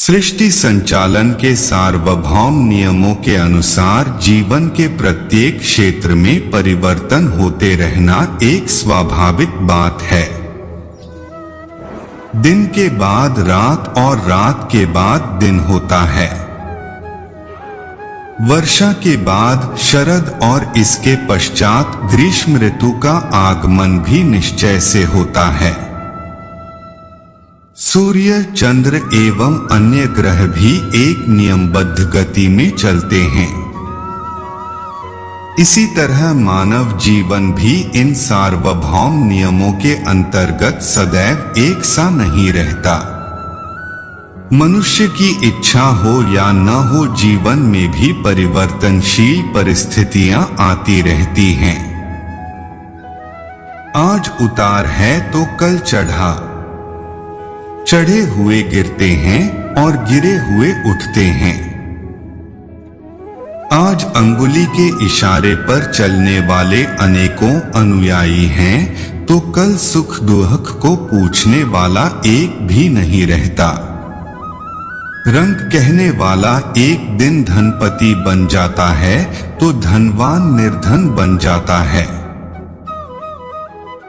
सृष्टि संचालन के सार्वभौम नियमों के अनुसार जीवन के प्रत्येक क्षेत्र में परिवर्तन होते रहना एक स्वाभाविक बात है। दिन के बाद रात और रात के बाद दिन होता है। वर्षा के बाद शरद और इसके पश्चात ग्रीष्म ऋतु का आगमन भी निश्चय से होता है। सूर्य, चंद्र एवं अन्य ग्रह भी एक नियमबद्ध गति में चलते हैं। इसी तरह मानव जीवन भी इन सार्वभौम नियमों के अंतर्गत सदैव एक सा नहीं रहता। मनुष्य की इच्छा हो या न हो, जीवन में भी परिवर्तनशील परिस्थितियां आती रहती हैं। आज उतार है तो कल चढ़ा, चढ़े हुए गिरते हैं और गिरे हुए उठते हैं। आज अंगुली के इशारे पर चलने वाले अनेकों अनुयायी हैं, तो कल सुख दुख को पूछने वाला एक भी नहीं रहता। रंग कहने वाला एक दिन धनपति बन जाता है तो धनवान निर्धन बन जाता है।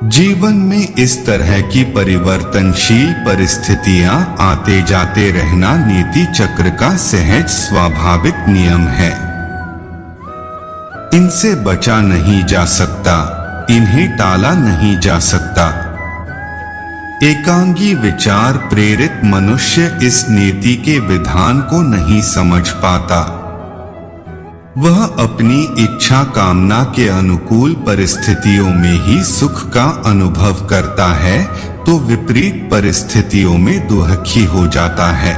जीवन में इस तरह की परिवर्तनशील परिस्थितियां आते जाते रहना नीति चक्र का सहज स्वाभाविक नियम है। इनसे बचा नहीं जा सकता, इन्हें टाला नहीं जा सकता। एकांगी विचार प्रेरित मनुष्य इस नीति के विधान को नहीं समझ पाता। वह अपनी इच्छा कामना के अनुकूल परिस्थितियों में ही सुख का अनुभव करता है, तो विपरीत परिस्थितियों में दुखी हो जाता है।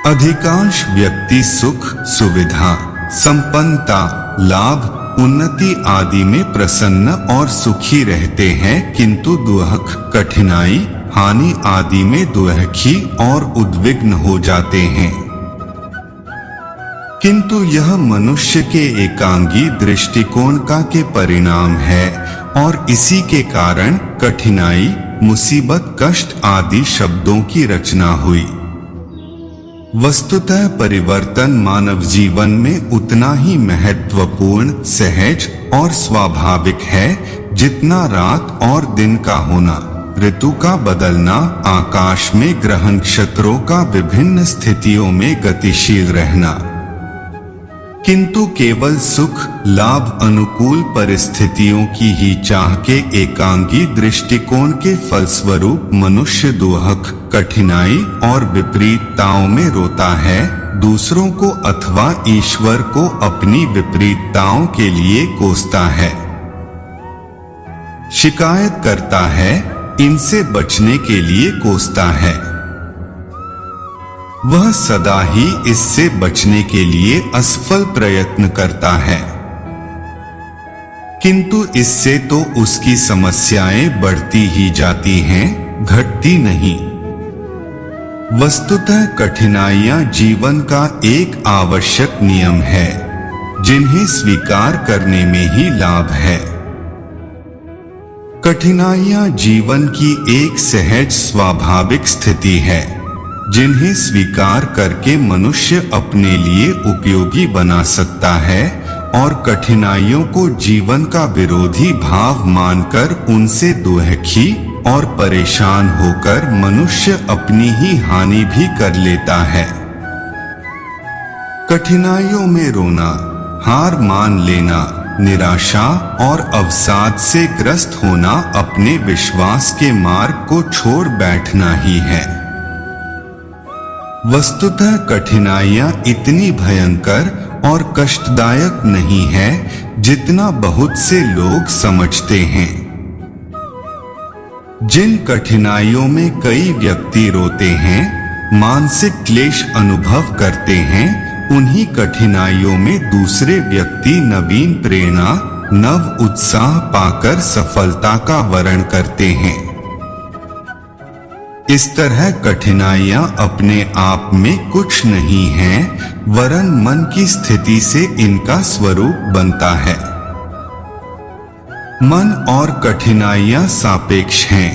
अधिकांश व्यक्ति सुख, सुविधा, संपन्नता, लाभ, उन्नति आदि में प्रसन्न और सुखी रहते हैं, किंतु दुख, कठिनाई, हानि आदि में दुखी और उद्विग्न हो जाते हैं। किंतु यह मनुष्य के एकांगी दृष्टिकोण का के परिणाम है और इसी के कारण कठिनाई, मुसीबत, कष्ट आदि शब्दों की रचना हुई। वस्तुतः परिवर्तन मानव जीवन में उतना ही महत्वपूर्ण, सहज और स्वाभाविक है जितना रात और दिन का होना, ऋतु का बदलना, आकाश में ग्रह नक्षत्रों का विभिन्न स्थितियों में गतिशील रहना। किंतु केवल सुख, लाभ, अनुकूल परिस्थितियों की ही चाह के एकांगी दृष्टिकोण के फलस्वरूप मनुष्य दुख, कठिनाई और विपरीतताओं में रोता है, दूसरों को अथवा ईश्वर को अपनी विपरीतताओं के लिए कोसता है, शिकायत करता है, इनसे बचने के लिए कोसता है। वह सदा ही इससे बचने के लिए असफल प्रयत्न करता है, किंतु इससे तो उसकी समस्याएं बढ़ती ही जाती हैं, घटती नहीं। वस्तुतः कठिनाइयां जीवन का एक आवश्यक नियम है, जिन्हें स्वीकार करने में ही लाभ है। कठिनाइयां जीवन की एक सहज स्वाभाविक स्थिति है, जिन्हें स्वीकार करके मनुष्य अपने लिए उपयोगी बना सकता है और कठिनाइयों को जीवन का विरोधी भाव मानकर उनसे दुखी और परेशान होकर मनुष्य अपनी ही हानि भी कर लेता है। कठिनाइयों में रोना, हार मान लेना, निराशा और अवसाद से ग्रस्त होना अपने विश्वास के मार्ग को छोड़ बैठना ही है। वस्तुतः कठिनाइयां इतनी भयंकर और कष्टदायक नहीं है जितना बहुत से लोग समझते हैं। जिन कठिनाइयों में कई व्यक्ति रोते हैं, मानसिक क्लेश अनुभव करते हैं, उन्हीं कठिनाइयों में दूसरे व्यक्ति नवीन प्रेरणा, नव उत्साह पाकर सफलता का वर्ण करते हैं। इस तरह कठिनाइयां अपने आप में कुछ नहीं हैं, वरन मन की स्थिति से इनका स्वरूप बनता है। मन और कठिनाइयां सापेक्ष हैं।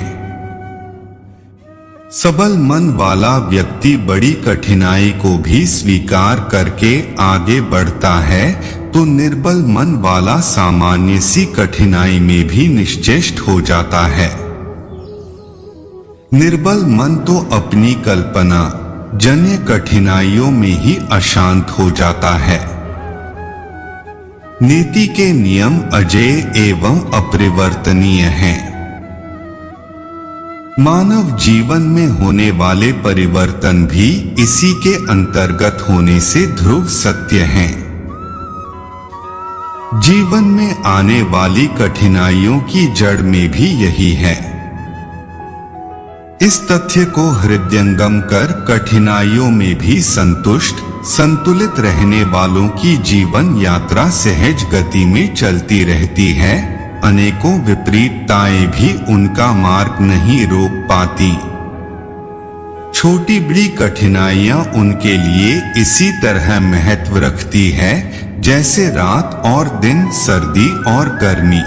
सबल मन वाला व्यक्ति बड़ी कठिनाई को भी स्वीकार करके आगे बढ़ता है, तो निर्बल मन वाला सामान्य सी कठिनाई में भी निश्चेष्ट हो जाता है। निर्बल मन तो अपनी कल्पना जन्य कठिनाइयों में ही अशांत हो जाता है। नीति के नियम अजेय एवं अपरिवर्तनीय हैं। मानव जीवन में होने वाले परिवर्तन भी इसी के अंतर्गत होने से ध्रुव सत्य हैं। जीवन में आने वाली कठिनाइयों की जड़ में भी यही है। इस तथ्य को हृदयंगम कर कठिनाइयों में भी संतुष्ट संतुलित रहने वालों की जीवन यात्रा सहज गति में चलती रहती है। अनेकों विपरीतताएं भी उनका मार्ग नहीं रोक पाती। छोटी बड़ी कठिनाइयां उनके लिए इसी तरह महत्व रखती है जैसे रात और दिन, सर्दी और गर्मी।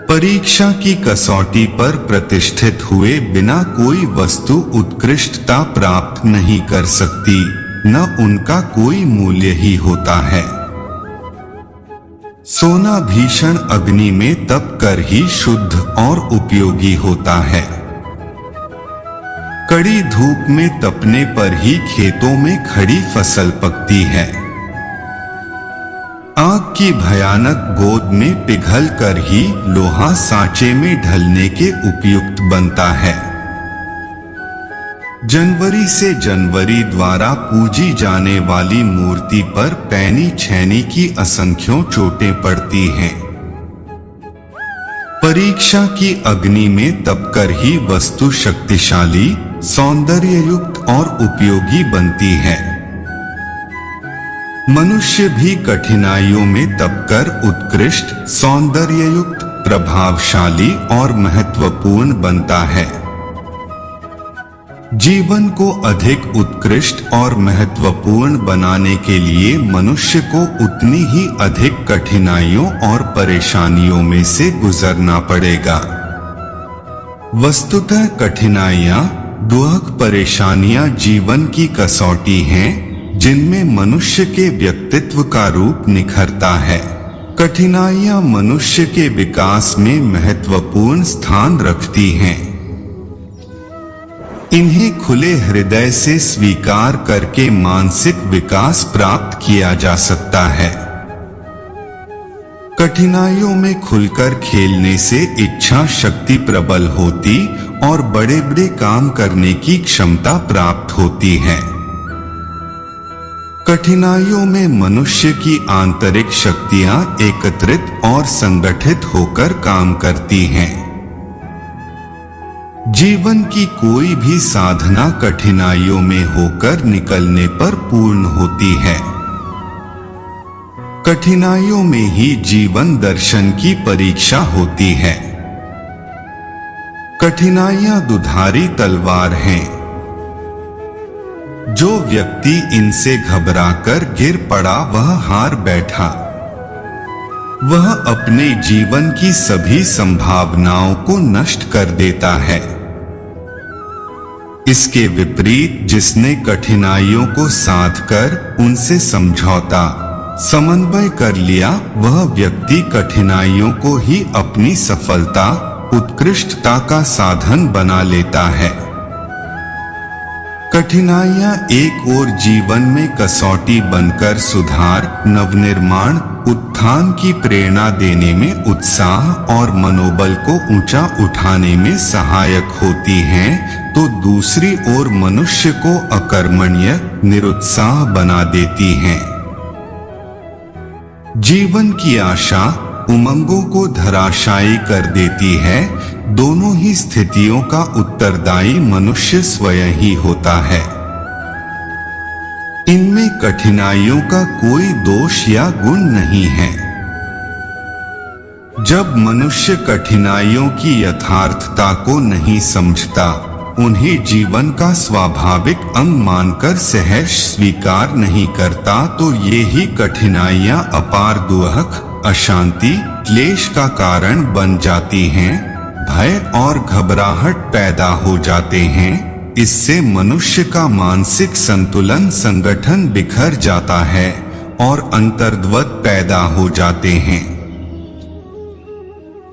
परीक्षा की कसौटी पर प्रतिष्ठित हुए बिना कोई वस्तु उत्कृष्टता प्राप्त नहीं कर सकती, न उनका कोई मूल्य ही होता है। सोना भीषण अग्नि में तप कर ही शुद्ध और उपयोगी होता है। कड़ी धूप में तपने पर ही खेतों में खड़ी फसल पकती है। आग की भयानक गोद में पिघल कर ही लोहा सांचे में ढलने के उपयुक्त बनता है। जनवरी से जनवरी द्वारा पूजी जाने वाली मूर्ति पर पैनी छैनी की असंख्यों चोटें पड़ती हैं। परीक्षा की अग्नि में तपकर ही वस्तु शक्तिशाली, सौंदर्ययुक्त और उपयोगी बनती है। मनुष्य भी कठिनाइयों में तपकर उत्कृष्ट, सौंदर्ययुक्त, प्रभावशाली और महत्वपूर्ण बनता है। जीवन को अधिक उत्कृष्ट और महत्वपूर्ण बनाने के लिए मनुष्य को उतनी ही अधिक कठिनाइयों और परेशानियों में से गुजरना पड़ेगा। वस्तुतः कठिनाइयां, दुख, परेशानियां जीवन की कसौटी हैं जिनमें मनुष्य के व्यक्तित्व का रूप निखरता है। कठिनाइयां मनुष्य के विकास में महत्वपूर्ण स्थान रखती हैं। इन्हें खुले हृदय से स्वीकार करके मानसिक विकास प्राप्त किया जा सकता है। कठिनाइयों में खुलकर खेलने से इच्छा शक्ति प्रबल होती और बड़े बड़े काम करने की क्षमता प्राप्त होती है। कठिनाइयों में मनुष्य की आंतरिक शक्तियां एकत्रित और संगठित होकर काम करती हैं। जीवन की कोई भी साधना कठिनाइयों में होकर निकलने पर पूर्ण होती है। कठिनाइयों में ही जीवन दर्शन की परीक्षा होती है। कठिनाइयां दुधारी तलवार हैं। जो व्यक्ति इनसे घबराकर गिर पड़ा वह हार बैठा। वह अपने जीवन की सभी संभावनाओं को नष्ट कर देता है। इसके विपरीत जिसने कठिनाइयों को साधकर उनसे समझौता, समन्वय कर लिया, वह व्यक्ति कठिनाइयों को ही अपनी सफलता, उत्कृष्टता का साधन बना लेता है। कठिनाइयां एक ओर जीवन में कसौटी बनकर सुधार, नवनिर्माण, उत्थान की प्रेरणा देने में, उत्साह और मनोबल को ऊंचा उठाने में सहायक होती हैं, तो दूसरी ओर मनुष्य को अकर्मण्य, निरुत्साह बना देती हैं। जीवन की आशा, उमंगों को धराशायी कर देती है। दोनों ही स्थितियों का उत्तरदायी मनुष्य स्वयं ही होता है। इनमें कठिनाइयों का कोई दोष या गुण नहीं है। जब मनुष्य कठिनाइयों की यथार्थता को नहीं समझता, उन्हें जीवन का स्वाभाविक अंग मानकर सहज स्वीकार नहीं करता, तो ये ही कठिनाइयां अपार दुख, अशांति, क्लेश का कारण बन जाती हैं। भय और घबराहट पैदा हो जाते हैं। इससे मनुष्य का मानसिक संतुलन संगठन बिखर जाता है और अंतर्द्वंद पैदा हो जाते हैं।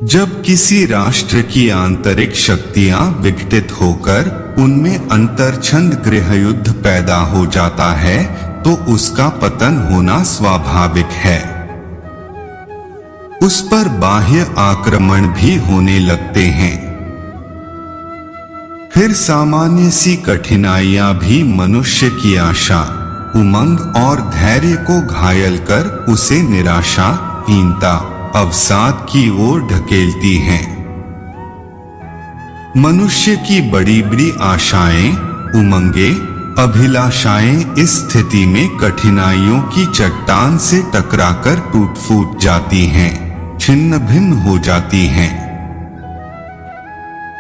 जब किसी राष्ट्र की आंतरिक शक्तियां विघटित होकर उनमें अंतर्छंद गृहयुद्ध पैदा हो जाता है तो उसका पतन होना स्वाभाविक है। उस पर बाह्य आक्रमण भी होने लगते हैं। फिर सामान्य सी कठिनाइयां भी मनुष्य की आशा, उमंग और धैर्य को घायल कर उसे निराशा, हीनता, अवसाद की ओर ढकेलती हैं। मनुष्य की बड़ी बड़ी आशाएं, उमंगे, अभिलाषाएं इस स्थिति में कठिनाइयों की चट्टान से टकराकर टूट फूट जाती हैं, छिन्न भिन्न हो जाती हैं।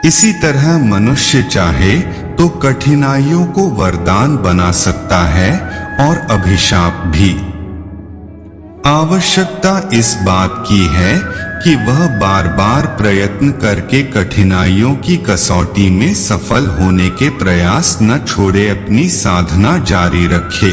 इसी तरह मनुष्य चाहे तो कठिनाइयों को वरदान बना सकता है और अभिशाप भी। आवश्यकता इस बात की है कि वह बार बार प्रयत्न करके कठिनाइयों की कसौटी में सफल होने के प्रयास न छोड़े, अपनी साधना जारी रखे।